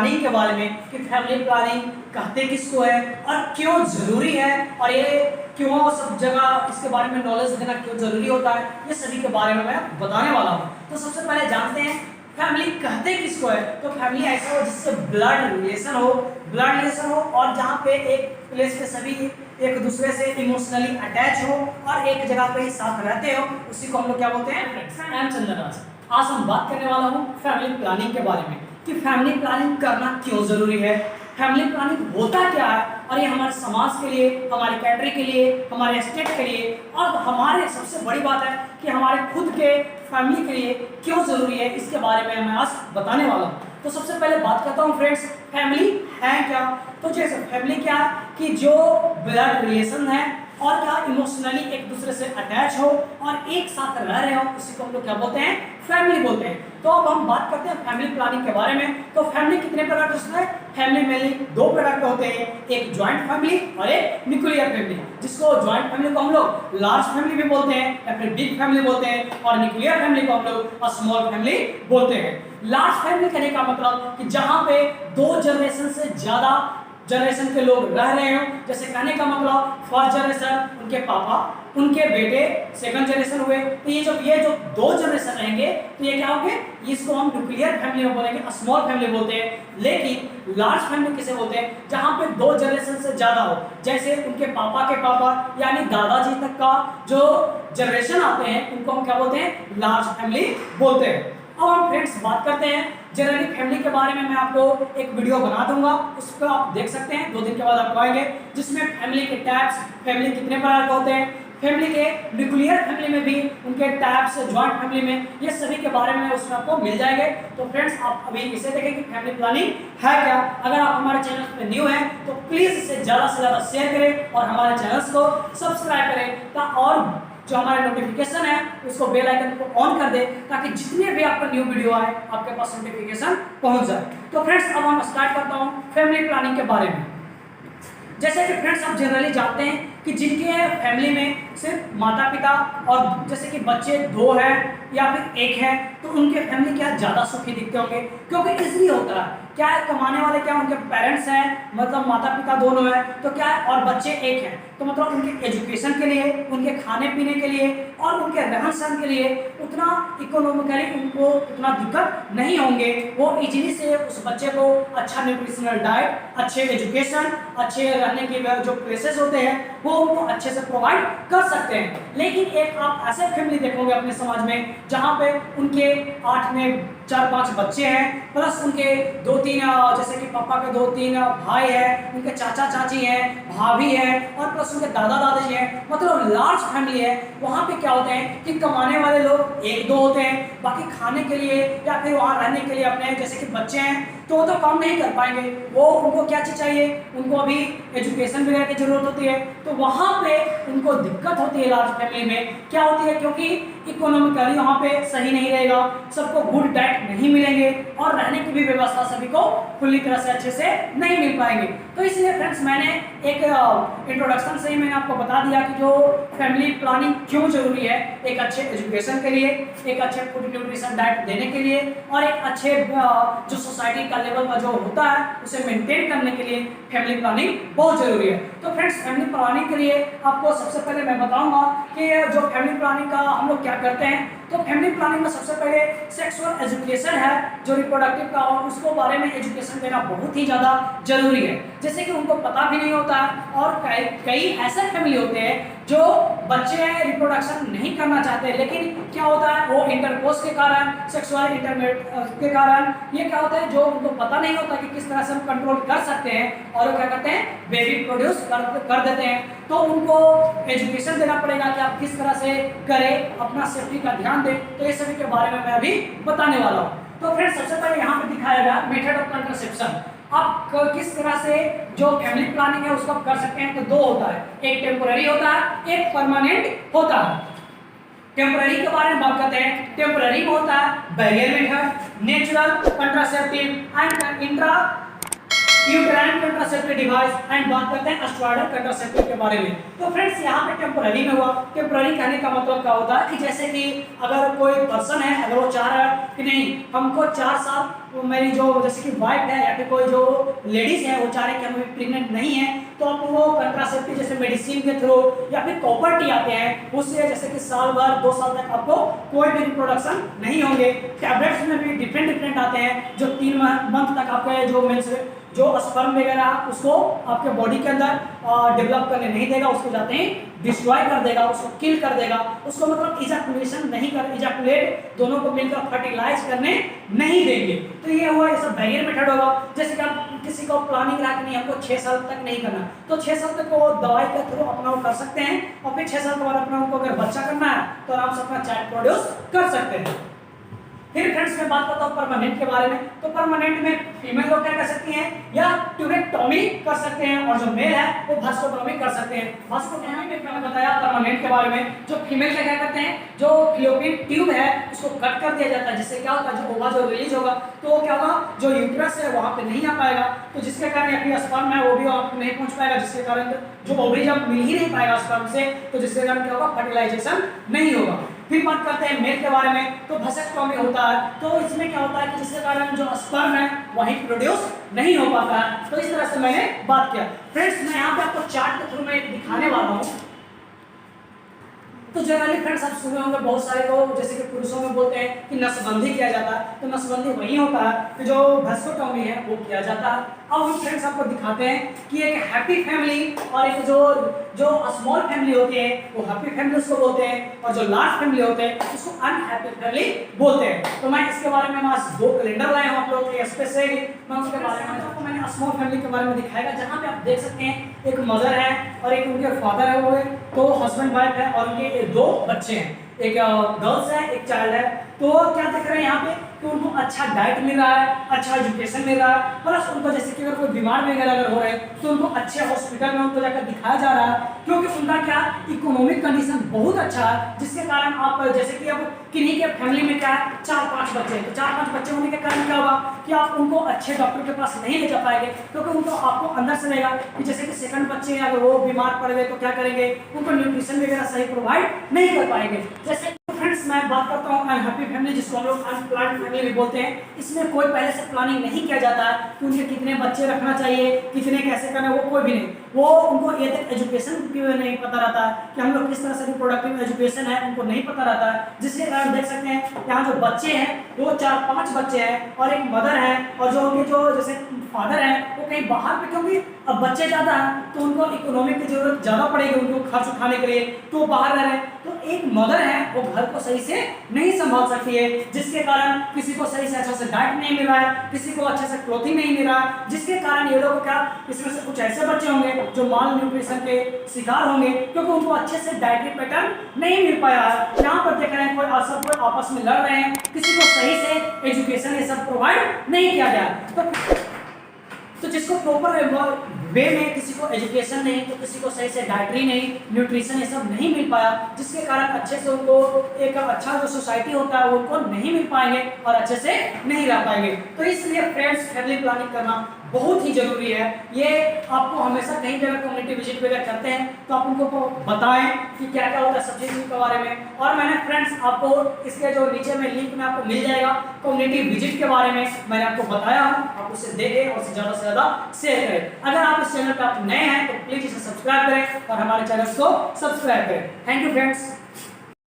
Planning के बारे में कि फैमिली प्लानिंग कहते किसको है और क्यों जरूरी है, और ये क्यों सब जगह इसके बारे में नॉलेज देना क्यों जरूरी होता है, ये सभी के बारे में मैं बताने वाला हूँ। तो सबसे पहले जानते हैं फैमिली कहते किसको है। तो फैमिली ऐसा हो जिससे ब्लड रिलेशन हो और जहाँ पे एक प्लेस पे सभी एक दूसरे से इमोशनली अटैच हो और एक जगह पे ही साथ रहते हो, उसी को हम लोग क्या बोलते हैं, फ्रेंड्स। चंद्रराज, आज हम बात करने वाला हूँ फैमिली प्लानिंग के बारे में कि फैमिली प्लानिंग करना क्यों जरूरी है, फैमिली प्लानिंग होता क्या है, और ये हमारे समाज के लिए, हमारे कंट्री के लिए, हमारे स्टेट के लिए, और हमारे सबसे बड़ी बात है कि हमारे खुद के फैमिली के लिए क्यों जरूरी है, इसके बारे में मैं आज बताने वाला हूँ। तो सबसे पहले बात करता हूँ फ्रेंड्स, फैमिली है क्या। तो जैसे फैमिली क्या है कि जो ब्लड रिलेशन है और क्या इमोशनली एक दूसरे से अटैच हो और एक साथ रह रहे हो, उसी को हम लोग क्या बोलते हैं, फैमिली बोलते हैं। तो अब हम बात करते हैं फैमिली प्लानिंग के बारे में। तो फैमिली कितने प्रकार के होते हैं, फैमिली मेनली दो प्रकार के होते हैं, एक ज्वाइंट फैमिली और एक न्यूक्लियर फैमिली, जिसको ज्वाइंट फैमिली को हम लोग लार्ज फैमिली भी बोलते हैं या फिर बिग फैमिली बोलते हैं, और न्यूक्लियर फैमिली को हम लोग स्मॉल फैमिली बोलते हैं। लार्ज फैमिली कहने का मतलब कि जहां पे 2 जनरेशन से ज्यादा जनरेशन के लोग रह रहे हो, जैसे कहने का मतलब फर्स्ट जनरेशन उनके पापा, उनके बेटे सेकंड जनरेशन हुए, तो ये जो 2 जनरेशन रहेंगे तो ये क्या होंगे, इसको हम न्यूक्लियर फैमिली में बोलेंगे, स्मॉल फैमिली बोलते हैं। लेकिन लार्ज फैमिली किसे बोलते हैं, जहां पे 2 जनरेशन से ज्यादा हो, जैसे उनके पापा के पापा यानी दादाजी तक का जो जनरेशन आते हैं उनको हम क्या बोलते हैं, लार्ज फैमिली बोलते हैं। अब हम फ्रेंड्स बात करते हैं जनरली फैमिली के बारे में। मैं आपको एक वीडियो बना दूंगा, उस पर आप देख सकते हैं, 2 दिन के बाद आपको आएंगे, जिसमें फैमिली के टाइप्स, फैमिली कितने प्रकार के होते हैं, फैमिली के न्यूक्लियर फैमिली में भी उनके टाइप्स, ज्वाइंट फैमिली में, ये सभी के बारे में उसमें आपको मिल जाएंगे। तो फ्रेंड्स आप अभी इसे देखें कि फैमिली प्लानिंग है क्या। अगर आप हमारे चैनल पे न्यू हैं तो प्लीज इसे ज्यादा से ज्यादा शेयर करें और हमारे चैनल्स को सब्सक्राइब करें, और जो हमारे नोटिफिकेशन है उसको बेल आइकन को ऑन कर दे, ताकि जितने भी आपका न्यू वीडियो आए आपके पास नोटिफिकेशन पहुंच जाए। तो फ्रेंड्स अब हम स्टार्ट करता हूं फैमिली प्लानिंग के बारे में। जैसे कि फ्रेंड्स आप जनरली जानते हैं कि जिनके फैमिली में सिर्फ माता पिता और जैसे कि बच्चे 2 हैं या फिर 1 है, तो उनके फैमिली क्या ज़्यादा सुखी दिखते होंगे, क्योंकि इसलिए होता है क्या है, कमाने वाले क्या उनके पेरेंट्स हैं, मतलब माता पिता दोनों हैं, तो क्या है, और बच्चे 1 हैं, तो मतलब उनके एजुकेशन के लिए, उनके खाने पीने के लिए और उनके रहन सहन के लिए उतना इकोनॉमिकली उनको उतना दिक्कत नहीं होंगे। वो इजीली से उस बच्चे को अच्छा न्यूट्रिशनल डाइट, अच्छे एजुकेशन, अच्छे रहने के जो प्लेसेस होते हैं वो उनको अच्छे से प्रोवाइड कर सकते हैं। लेकिन एक आप ऐसे फैमिली देखोगे अपने समाज में जहाँ पे उनके 8 में 4-5 बच्चे हैं, प्लस उनके 2-3 जैसे कि पापा के 2-3 भाई हैं, उनके चाचा चाची हैं, भाभी है, और प्लस उनके दादा दादी हैं, मतलब लार्ज फैमिली है। वहाँ पे क्या होते हैं कि कमाने वाले लोग 1-2 होते हैं, बाकी खाने के लिए या फिर वहाँ रहने के लिए अपने जैसे कि बच्चे हैं तो वो तो काम नहीं कर पाएंगे, वो उनको क्या चीज़ चाहिए, उनको अभी एजुकेशन वगैरह की जरूरत होती है, तो वहाँ पे उनको दिक्कत होती है। लार्ज फैमिली में क्या होती है, क्योंकि इकोनॉमिकली वहाँ पे सही नहीं रहेगा, सबको गुड डाइट नहीं मिलेंगे और रहने की भी व्यवस्था सभी को पूरी तरह से अच्छे से नहीं मिल पाएंगे। तो इसलिए फ्रेंड्स मैंने एक इंट्रोडक्शन से ही मैंने आपको बता दिया कि जो फैमिली प्लानिंग क्यों जरूरी है, एक अच्छे एजुकेशन के लिए, एक अच्छे फूड न्यूट्रिशन डाइट देने के लिए, और एक अच्छे जो सोसाइटी का लेवल का जो होता है उसे मेंटेन करने के लिए फैमिली प्लानिंग बहुत जरूरी है। तो फ्रेंड्स फैमिली प्लानिंग के लिए आपको सबसे पहले मैं बताऊंगा कि जो फैमिली प्लानिंग का हम लोग क्या करते हैं। तो फैमिली प्लानिंग में सबसे पहले सेक्सुअल एजुकेशन है, जो रिप्रोडक्टिव का और उसको बारे में एजुकेशन देना बहुत ही ज़्यादा जरूरी है, जैसे कि उनको पता भी नहीं होता है। और कई ऐसे फैमिली होते हैं जो बच्चे रिप्रोडक्शन नहीं करना चाहते, लेकिन क्या होता है वो इंटरकोर्स के कारण, सेक्सुअल इंटरमेट के कारण ये क्या होता है, जो उनको पता नहीं होता कि किस तरह से हम कंट्रोल कर सकते हैं, और वो क्या करते हैं बेबी प्रोड्यूस कर देते हैं। तो उनको एजुकेशन देना पड़ेगा कि आप किस तरह से करें, अपना सेफ्टी का ध्यान दें। तो ये सभी के बारे में मैं अभी बताने वाला हूँ। तो फ्रेंड्स सबसे पहले यहाँ पे दिखाया गया मेथड ऑफ कंट्रासेप्शन, आप किस तरह से जो फैमिली प्लानिंग है उसको कर सकते हैं। तो 2 होता है, एक टेम्पोररी होता है, एक परमानेंट होता है। टेम्पोररी के बारे में बात करते हैं। टेम्पोररी में होता है barrier method, natural contraceptive and intra uterine contraceptive device and बात करते हैं एस्ट्रॉयडल कंट्रासेप्टिव के बारे में। तो फ्रेंड्स यहाँ पे टेम्पररी में हुआ। टेम्पररी कहने का मतलब क्या होता है कि जैसे कि अगर कोई पर्सन है, अगर वो चाह रहा है कि नहीं हमको 4 साल मेरी जो जैसे कि वाइफ है या फिर कोई जो लेडीज है वो चाह रहे हैं कि हम प्रेग्नेंट नहीं है, तो आप वो कंट्रासेप्टिव जैसे मेडिसिन के थ्रू या फिर कॉपर टी आते हैं उससे जैसे कि साल भर 2 साल तक आपको कोई भी रिप्रोडक्शन नहीं होंगे। टैबलेट्स में भी डिफरेंट आते हैं जो 3 मंथ तक आपके जो मेंस जो स्पर्म वगैरह उसको आपके बॉडी के अंदर डेवलप करने नहीं देगा, उसको जाते हैं डिस्ट्रॉय कर देगा, उसको किल कर देगा, उसको मतलब इजैकुलेशन नहीं कर इजैकुलेट दोनों को मिलकर फर्टिलाइज करने नहीं देंगे। तो ये हुआ, ये सब बैरियर मेथड होगा। जैसे कि आप किसी को प्लानिंग रहा कि नहीं हमको 6 साल तक नहीं करना, तो 6 साल तक वो दवाई के थ्रू अपना वो कर सकते हैं और फिर 6 साल के बाद अपना उनको अगर बच्चा करना है तो आराम से अपना चाइल्ड प्रोड्यूस कर सकते हैं। फिर फ्रेंड्स मैं बात करता हूँ परमानेंट के बारे में। तो परमानेंट में फीमेल लोग क्या कर सकती हैं या ट्यूबेक्टोमी कर सकते हैं और जो मेल है वो वास्कुलटोमी कर सकते हैं। वास्कुलटोमी में मैंने बताया परमानेंट के बारे में। जो फीमेल क्या करते हैं, जो फिलोपियन ट्यूब है उसको कट कर दिया जाता है, जिससे क्या होगा जो ओवा जो रिलीज होगा तो वो क्या होगा जो यूट्रस है वहां पे नहीं आ पाएगा, तो जिसके कारण अपनी स्पर्म है वो भी वहां पे नहीं पहुंच पाएगा, जिसके कारण जो ओवरी जब मिल ही नहीं पाएगा स्पर्म से, तो जिसके कारण क्या होगा फर्टिलाइजेशन नहीं होगा। फिर बात करते हैं मेल के बारे में। तो वसेक्टोमी होता है, तो इसमें क्या होता है कि जिसके कारण जो स्पर्म है वही प्रोड्यूस नहीं हो पाता है। तो इस तरह से मैंने बात किया। फ्रेंड्स मैं यहाँ पे आपको चार्ट के थ्रू में दिखाने वाला हूँ। तो जनरली फ्रेंड्स आप सुने होंगे बहुत सारे लोग जैसे कि पुरुषों में बोलते हैं कि नसबंदी किया जाता है, तो नसबंदी वही होता है कि जो वैस्कोटोमी है वो किया जाता है। अब हम फ्रेंड्स आपको दिखाते हैं कि एक हैप्पी फैमिली और एक जो स्मॉल फैमिली होती है वो हैप्पी फैमिली उसको बोलते हैं, और जो लार्ज फैमिली होते हैं उसको अनहैप्पी फैमिली बोलते हैं। तो मैं इसके बारे में आज 2 कैलेंडर लाया हूँ आप लोगों के स्पेशली। मैं उसके बारे में आपको मैंने स्मॉल फैमिली के बारे में दिखाएगा, जहाँ पे आप देख सकते हैं एक मदर है और एक उनके फादर है, वो तो हस्बैंड वाइफ है और उनके 2 बच्चे हैं, एक गर्ल्स है एक चाइल्ड है। तो क्या देख रहे हैं यहाँ पे कि उनको अच्छा डाइट मिल रहा है, अच्छा एजुकेशन मिल रहा है, प्लस उनको जैसे कि अगर कोई बीमार वगैरह अगर हो रहे हैं तो उनको अच्छे हॉस्पिटल में उनको जाकर दिखाया जा रहा है, क्योंकि उनका क्या इकोनॉमिक कंडीशन बहुत अच्छा है, जिसके कारण आप जैसे कि अब किन्हीं के फैमिली में क्या है 4-5 बच्चे हैं, तो 4-5 बच्चे होने के कारण क्या होगा कि आप उनको अच्छे डॉक्टर के पास नहीं ले जा पाएंगे, क्योंकि उनको आपको अंदर से रहेगा कि जैसे कि सेकंड बच्चे अगर वो बीमार पड़ गए तो क्या करेंगे, उनको न्यूट्रिशन वगैरह सही प्रोवाइड नहीं कर पाएंगे। जैसे फ्रेंड्स मैं बात करता हूँ अनहैप्पी फैमिली जिसको हम लोग अनप्लान्ड फैमिली भी बोलते हैं। इसमें कोई पहले से प्लानिंग नहीं किया जाता है कि उनके कितने बच्चे रखना चाहिए, कितने कैसे करना, वो कोई भी नहीं, वो उनको ये तक एजुकेशन भी नहीं पता रहता है कि हम लोग किस तरह से रिप्रोडक्टिव एजुकेशन है उनको नहीं पता रहता है, जिसके कारण देख सकते हैं यहाँ जो बच्चे हैं वो 4-5 बच्चे हैं और एक मदर है, और जो उनके जो जैसे फादर है वो कहीं बाहर पे, क्योंकि अब बच्चे ज़्यादा हैं तो उनको इकोनॉमिक की जरूरत ज़्यादा पड़ेगी उनको खर्च उठाने के लिए, तो बाहर रह रहे हैं। तो एक मदर है वो घर को सही से नहीं संभाल सकती है, जिसके कारण किसी को सही से अच्छा से डाइट नहीं मिल रहा है, किसी को अच्छे से क्लोथिंग नहीं मिल रहा है, जिसके कारण ये लोग क्या इसमें से कुछ ऐसे बच्चे होंगे जो माल न्यूट्रिशन के शिकार होंगे, क्योंकि उनको अच्छे से डाइटरी पैटर्न नहीं मिल पाया है। यहाँ पर देख रहे हैं कोई आपस में लड़ रहे हैं, किसी को सही से एजुकेशन ये सब प्रोवाइड नहीं किया गया। तो जिसको प्रॉपर वे में किसी को एजुकेशन नहीं, तो किसी को सही से डाइटरी नहीं, न्यूट्रिशन ये सब नहीं मिल पाया, जिसके कारण अच्छे से उनको एक अच्छा जो सोसाइटी होता है वो उनको नहीं मिल पाएंगे और अच्छे से नहीं रह पाएंगे। तो इसलिए फ्रेंड्स फैमिली प्लानिंग करना बहुत ही जरूरी है। ये आपको हमेशा कहीं भी अगर कम्युनिटी विजिट वगैरह करते हैं तो आप उनको बताएं कि क्या क्या होता है सब चीज़ों के बारे में। और मैंने फ्रेंड्स आपको इसके जो नीचे में लिंक में आपको मिल जाएगा कम्युनिटी विजिट के बारे में मैंने आपको बताया हूँ, आप उसे देखें और ज़्यादा से ज़्यादा शेयर करें। अगर आप इस चैनल पर आप नए हैं तो प्लीज़ इसे सब्सक्राइब करें और हमारे चैनल को सब्सक्राइब करें। Thank you friends.